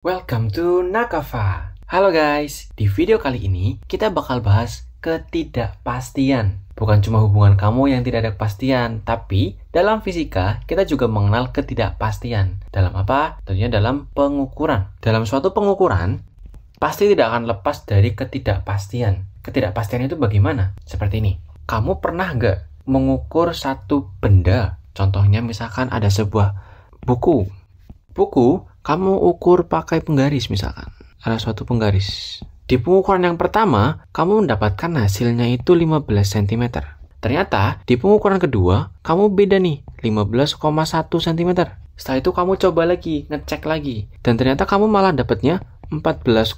Welcome to Nakava. Halo guys, di video kali ini kita bakal bahas ketidakpastian. Bukan cuma hubungan kamu yang tidak ada kepastian, tapi dalam fisika kita juga mengenal ketidakpastian. Dalam apa? Tentunya dalam pengukuran. Dalam suatu pengukuran, pasti tidak akan lepas dari ketidakpastian. Ketidakpastian itu bagaimana? Seperti ini. Kamu pernah nggak mengukur satu benda? Contohnya misalkan ada sebuah buku. Kamu ukur pakai penggaris misalkan. Ada suatu penggaris. Di pengukuran yang pertama, kamu mendapatkan hasilnya itu 15 cm. Ternyata, di pengukuran kedua, kamu beda nih, 15,1 cm. Setelah itu kamu coba lagi, ngecek lagi. Dan ternyata kamu malah dapatnya 14,9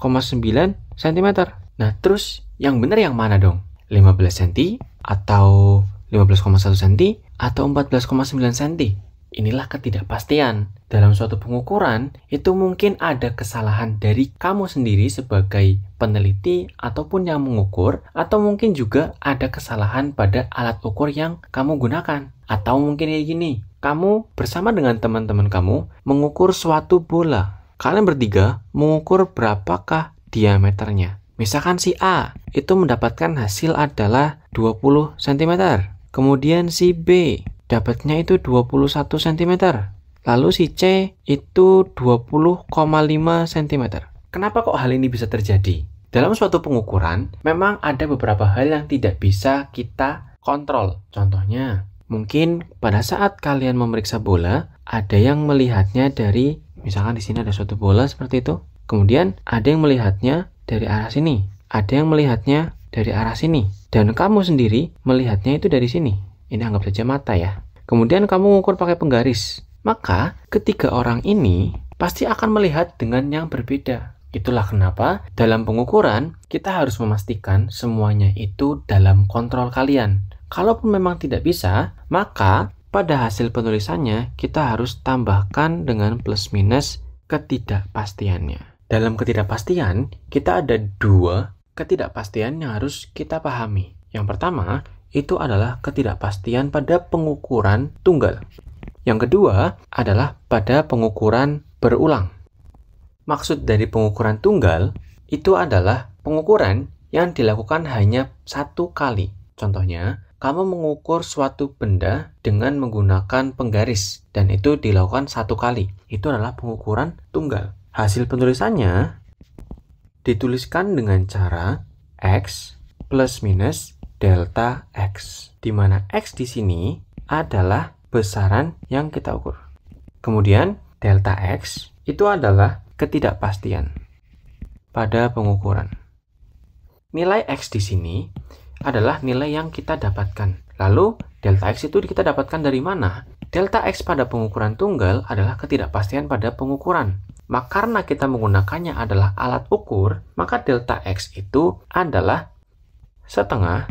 cm. Nah, terus yang benar yang mana dong? 15 cm atau 15,1 cm atau 14,9 cm? Inilah ketidakpastian. Dalam suatu pengukuran, itu mungkin ada kesalahan dari kamu sendiri sebagai peneliti ataupun yang mengukur, atau mungkin juga ada kesalahan pada alat ukur yang kamu gunakan. Atau mungkin kayak gini, kamu bersama dengan teman-teman kamu mengukur suatu bola. Kalian bertiga mengukur berapakah diameternya. Misalkan si A itu mendapatkan hasil adalah 20 cm. Kemudian si B dapatnya itu 21 cm. Lalu si C itu 20,5 cm. Kenapa kok hal ini bisa terjadi? Dalam suatu pengukuran, memang ada beberapa hal yang tidak bisa kita kontrol. Contohnya, mungkin pada saat kalian memeriksa bola, ada yang melihatnya dari, misalkan di sini ada suatu bola seperti itu. Kemudian ada yang melihatnya dari arah sini. Ada yang melihatnya dari arah sini. Dan kamu sendiri melihatnya itu dari sini. Ini anggap saja mata ya. Kemudian kamu mengukur pakai penggaris. Maka ketiga orang ini pasti akan melihat dengan yang berbeda. Itulah kenapa dalam pengukuran kita harus memastikan semuanya itu dalam kontrol kalian. Kalaupun memang tidak bisa, maka pada hasil penulisannya kita harus tambahkan dengan plus minus ketidakpastiannya. Dalam ketidakpastian, kita ada dua ketidakpastian yang harus kita pahami. Yang pertama, itu adalah ketidakpastian pada pengukuran tunggal. Yang kedua adalah pada pengukuran berulang. Maksud dari pengukuran tunggal itu adalah pengukuran yang dilakukan hanya satu kali. Contohnya, kamu mengukur suatu benda dengan menggunakan penggaris dan itu dilakukan satu kali. Itu adalah pengukuran tunggal. Hasil penulisannya dituliskan dengan cara X plus minus delta X, di mana X di sini adalah besaran yang kita ukur. Kemudian delta X itu adalah ketidakpastian pada pengukuran. Nilai X di sini adalah nilai yang kita dapatkan. Lalu delta X itu kita dapatkan dari mana? Delta X pada pengukuran tunggal adalah ketidakpastian pada pengukuran. Maka karena kita menggunakannya adalah alat ukur, maka delta X itu adalah setengah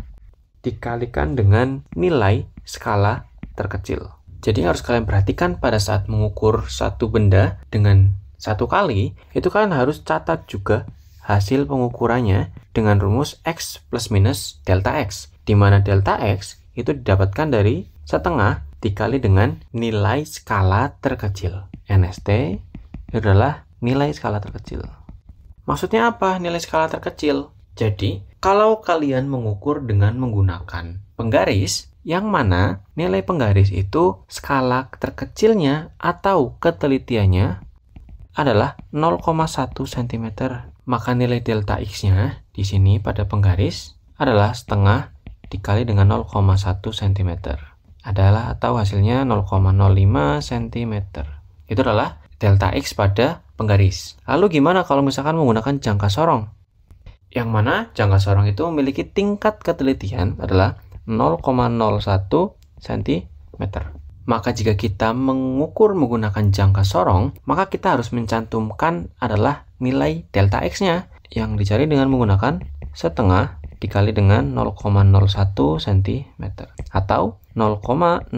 dikalikan dengan nilai skala terkecil. Jadi harus kalian perhatikan pada saat mengukur satu benda dengan satu kali, itu kalian harus catat juga hasil pengukurannya dengan rumus X plus minus delta X, di mana delta X itu didapatkan dari setengah dikali dengan nilai skala terkecil. NST adalah nilai skala terkecil. Maksudnya apa nilai skala terkecil? Jadi, kalau kalian mengukur dengan menggunakan penggaris, yang mana nilai penggaris itu skala terkecilnya atau ketelitiannya adalah 0,1 cm. Maka nilai delta X-nya di sini pada penggaris adalah setengah dikali dengan 0,1 cm. Adalah atau hasilnya 0,05 cm. Itu adalah delta X pada penggaris. Lalu gimana kalau misalkan menggunakan jangka sorong? Yang mana jangka sorong itu memiliki tingkat ketelitian adalah 0,01 cm. Maka jika kita mengukur menggunakan jangka sorong, maka kita harus mencantumkan adalah nilai delta X-nya yang dicari dengan menggunakan setengah dikali dengan 0,01 cm atau 0,005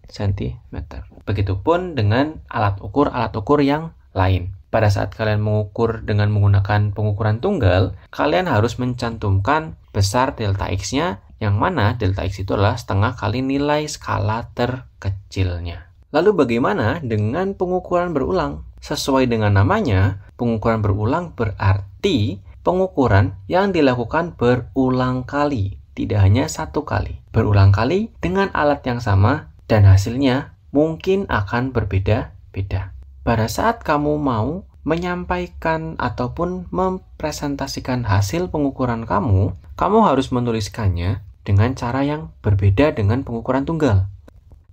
cm. Begitupun dengan alat ukur yang lain. Pada saat kalian mengukur dengan menggunakan pengukuran tunggal, kalian harus mencantumkan besar delta X-nya, yang mana delta X itu adalah setengah kali nilai skala terkecilnya. Lalu bagaimana dengan pengukuran berulang? Sesuai dengan namanya, pengukuran berulang berarti pengukuran yang dilakukan berulang kali, tidak hanya satu kali. Berulang kali dengan alat yang sama dan hasilnya mungkin akan berbeda-beda. Pada saat kamu mau menyampaikan ataupun mempresentasikan hasil pengukuran kamu harus menuliskannya dengan cara yang berbeda dengan pengukuran tunggal.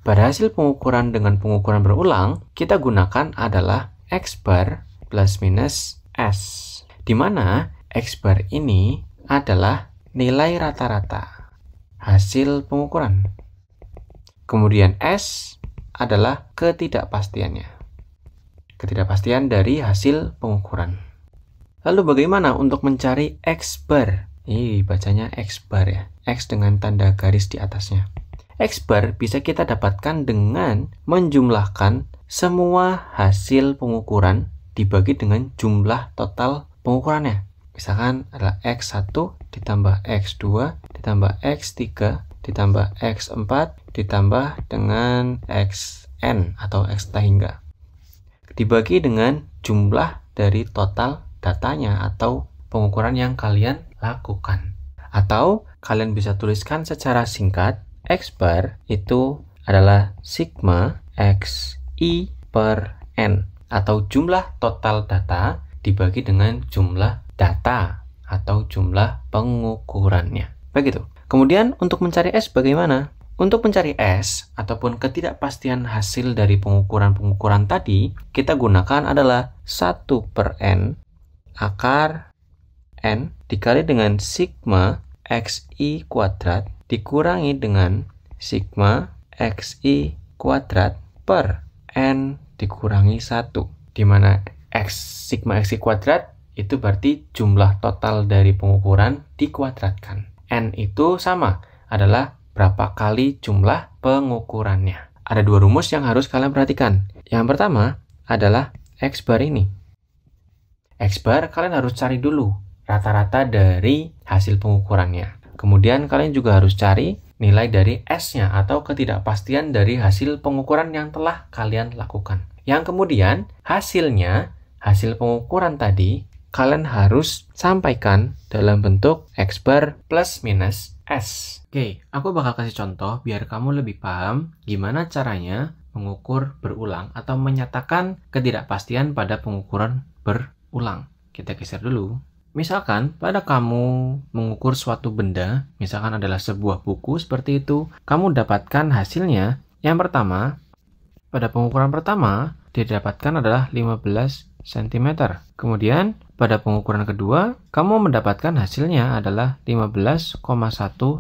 Pada hasil pengukuran dengan pengukuran berulang, kita gunakan adalah X bar plus minus S, di mana X bar ini adalah nilai rata-rata hasil pengukuran. Kemudian S adalah ketidakpastiannya. Ketidakpastian dari hasil pengukuran. Lalu bagaimana untuk mencari X bar? Bacanya X bar ya. X dengan tanda garis di atasnya. X bar bisa kita dapatkan dengan menjumlahkan semua hasil pengukuran dibagi dengan jumlah total pengukurannya. Misalkan adalah X1 ditambah X2 ditambah X3 ditambah X4 ditambah dengan Xn atau X hingga. Dibagi dengan jumlah dari total datanya atau pengukuran yang kalian lakukan. Atau kalian bisa tuliskan secara singkat, X bar itu adalah sigma XI per N atau jumlah total data dibagi dengan jumlah data atau jumlah pengukurannya. Begitu. Kemudian untuk mencari S bagaimana? Untuk mencari S ataupun ketidakpastian hasil dari pengukuran-pengukuran tadi, kita gunakan adalah 1 per N akar N dikali dengan sigma XI kuadrat dikurangi dengan sigma XI kuadrat per N dikurangi 1, di mana sigma XI kuadrat itu berarti jumlah total dari pengukuran dikuadratkan. N itu sama, adalah berapa kali jumlah pengukurannya. Ada dua rumus yang harus kalian perhatikan. Yang pertama adalah X bar ini. X bar kalian harus cari dulu rata-rata dari hasil pengukurannya. Kemudian kalian juga harus cari nilai dari S-nya atau ketidakpastian dari hasil pengukuran yang telah kalian lakukan. Yang kemudian hasilnya, hasil pengukuran tadi, kalian harus sampaikan dalam bentuk X bar plus minus S. Oke, aku bakal kasih contoh biar kamu lebih paham gimana caranya mengukur berulang atau menyatakan ketidakpastian pada pengukuran berulang. Kita geser dulu. Misalkan pada kamu mengukur suatu benda, misalkan adalah sebuah buku seperti itu, kamu dapatkan hasilnya. Yang pertama, pada pengukuran pertama, didapatkan adalah 15 cm. Kemudian, pada pengukuran kedua, kamu mendapatkan hasilnya adalah 15,1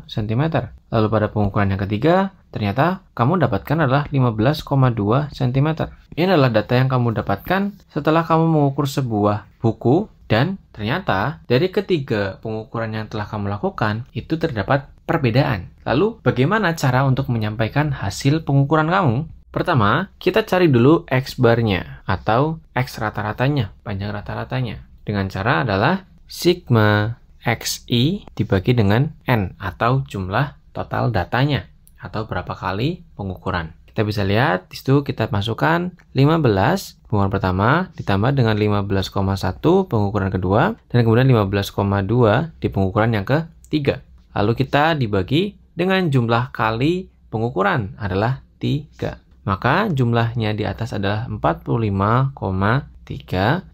cm. Lalu pada pengukuran yang ketiga, ternyata kamu dapatkan adalah 15,2 cm. Ini adalah data yang kamu dapatkan setelah kamu mengukur sebuah buku, dan ternyata dari ketiga pengukuran yang telah kamu lakukan, itu terdapat perbedaan. Lalu, bagaimana cara untuk menyampaikan hasil pengukuran kamu? Pertama, kita cari dulu X bar-nya atau X rata-ratanya, panjang rata-ratanya. Dengan cara adalah sigma XI dibagi dengan N atau jumlah total datanya atau berapa kali pengukuran. Kita bisa lihat di situ kita masukkan 15 pengukuran pertama ditambah dengan 15,1 pengukuran kedua dan kemudian 15,2 di pengukuran yang ketiga. Lalu kita dibagi dengan jumlah kali pengukuran adalah 3. Maka jumlahnya di atas adalah 45,3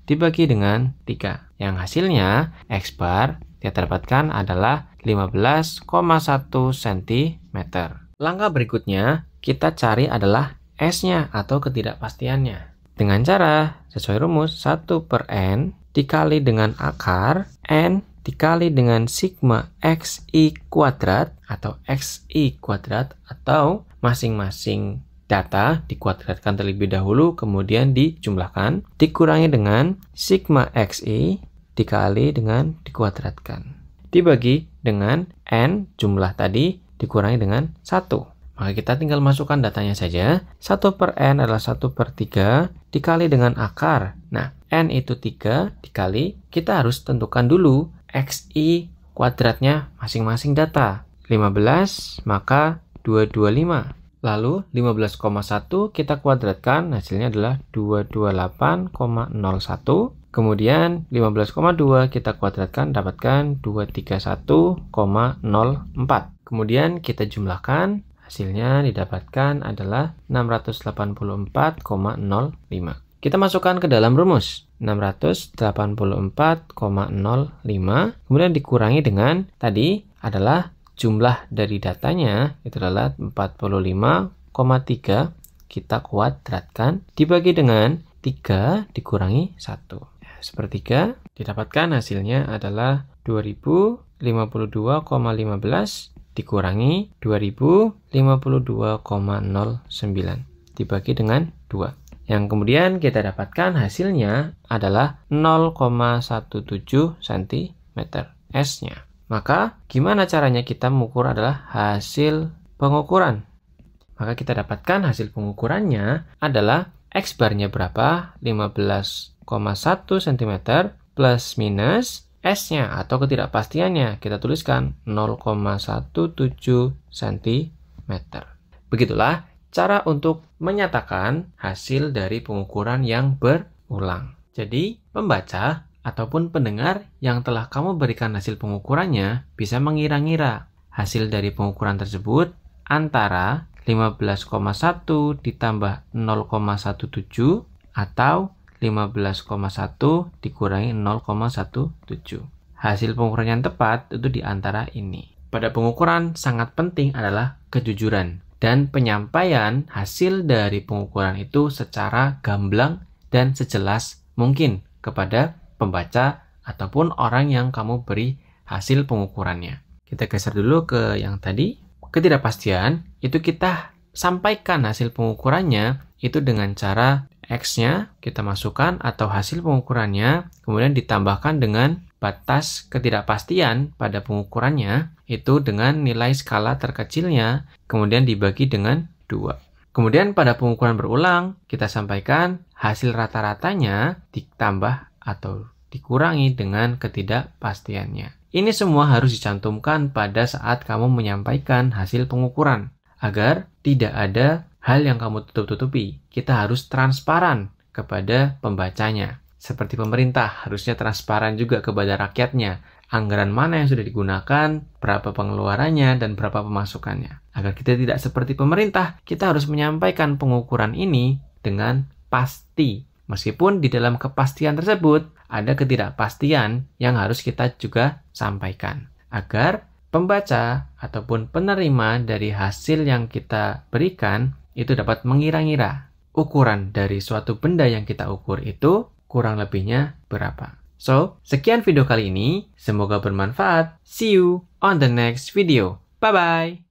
dibagi dengan 3. Yang hasilnya X bar yang dapatkan adalah 15,1 cm. Langkah berikutnya kita cari adalah S-nya atau ketidakpastiannya. Dengan cara sesuai rumus 1 per N dikali dengan akar N dikali dengan sigma XI kuadrat atau XI kuadrat atau masing-masing data dikuadratkan terlebih dahulu kemudian dijumlahkan dikurangi dengan sigma XI dikali dengan dikuadratkan dibagi dengan N jumlah tadi dikurangi dengan 1. Maka kita tinggal masukkan datanya saja. 1 per N adalah 1 per 3 dikali dengan akar. Nah, N itu 3 dikali, kita harus tentukan dulu XI kuadratnya masing-masing data. 15, maka 225. Lalu 15,1 kita kuadratkan, hasilnya adalah 228,01. Kemudian 15,2 kita kuadratkan, dapatkan 231,04. Kemudian kita jumlahkan, hasilnya didapatkan adalah 684,05. Kita masukkan ke dalam rumus. 684,05. Kemudian dikurangi dengan tadi adalah jumlah dari datanya itu adalah 45,3 kita kuadratkan dibagi dengan 3 dikurangi 1. Sepertiga didapatkan hasilnya adalah 2052,15 dikurangi 2052,09 dibagi dengan 2. Yang kemudian kita dapatkan hasilnya adalah 0,17 cm S-nya. Maka, gimana caranya kita mengukur adalah hasil pengukuran? Maka kita dapatkan hasil pengukurannya adalah X barnya berapa? 15,1 cm plus minus S-nya atau ketidakpastiannya. Kita tuliskan 0,17 cm. Begitulah cara untuk menyatakan hasil dari pengukuran yang berulang. Jadi, pembaca ataupun pendengar yang telah kamu berikan hasil pengukurannya bisa mengira-ngira hasil dari pengukuran tersebut antara 15,1 ditambah 0,17 atau 15,1 dikurangi 0,17. Hasil pengukuran yang tepat itu di antara ini. Pada pengukuran sangat penting adalah kejujuran dan penyampaian hasil dari pengukuran itu secara gamblang dan sejelas mungkin kepada pembaca ataupun orang yang kamu beri hasil pengukurannya. Kita geser dulu ke yang tadi. Ketidakpastian itu kita sampaikan hasil pengukurannya itu dengan cara X-nya kita masukkan atau hasil pengukurannya kemudian ditambahkan dengan batas ketidakpastian pada pengukurannya itu dengan nilai skala terkecilnya kemudian dibagi dengan 2. Kemudian pada pengukuran berulang kita sampaikan hasil rata-ratanya ditambah atau dikurangi dengan ketidakpastiannya. Ini semua harus dicantumkan pada saat kamu menyampaikan hasil pengukuran agar tidak ada hal yang kamu tutup-tutupi. Kita harus transparan kepada pembacanya. Seperti pemerintah harusnya transparan juga kepada rakyatnya. Anggaran mana yang sudah digunakan, berapa pengeluarannya, dan berapa pemasukannya. Agar kita tidak seperti pemerintah, kita harus menyampaikan pengukuran ini dengan pasti. Meskipun di dalam kepastian tersebut ada ketidakpastian yang harus kita juga sampaikan. Agar pembaca ataupun penerima dari hasil yang kita berikan itu dapat mengira-ngira ukuran dari suatu benda yang kita ukur itu kurang lebihnya berapa. So, sekian video kali ini. Semoga bermanfaat. See you on the next video. Bye-bye.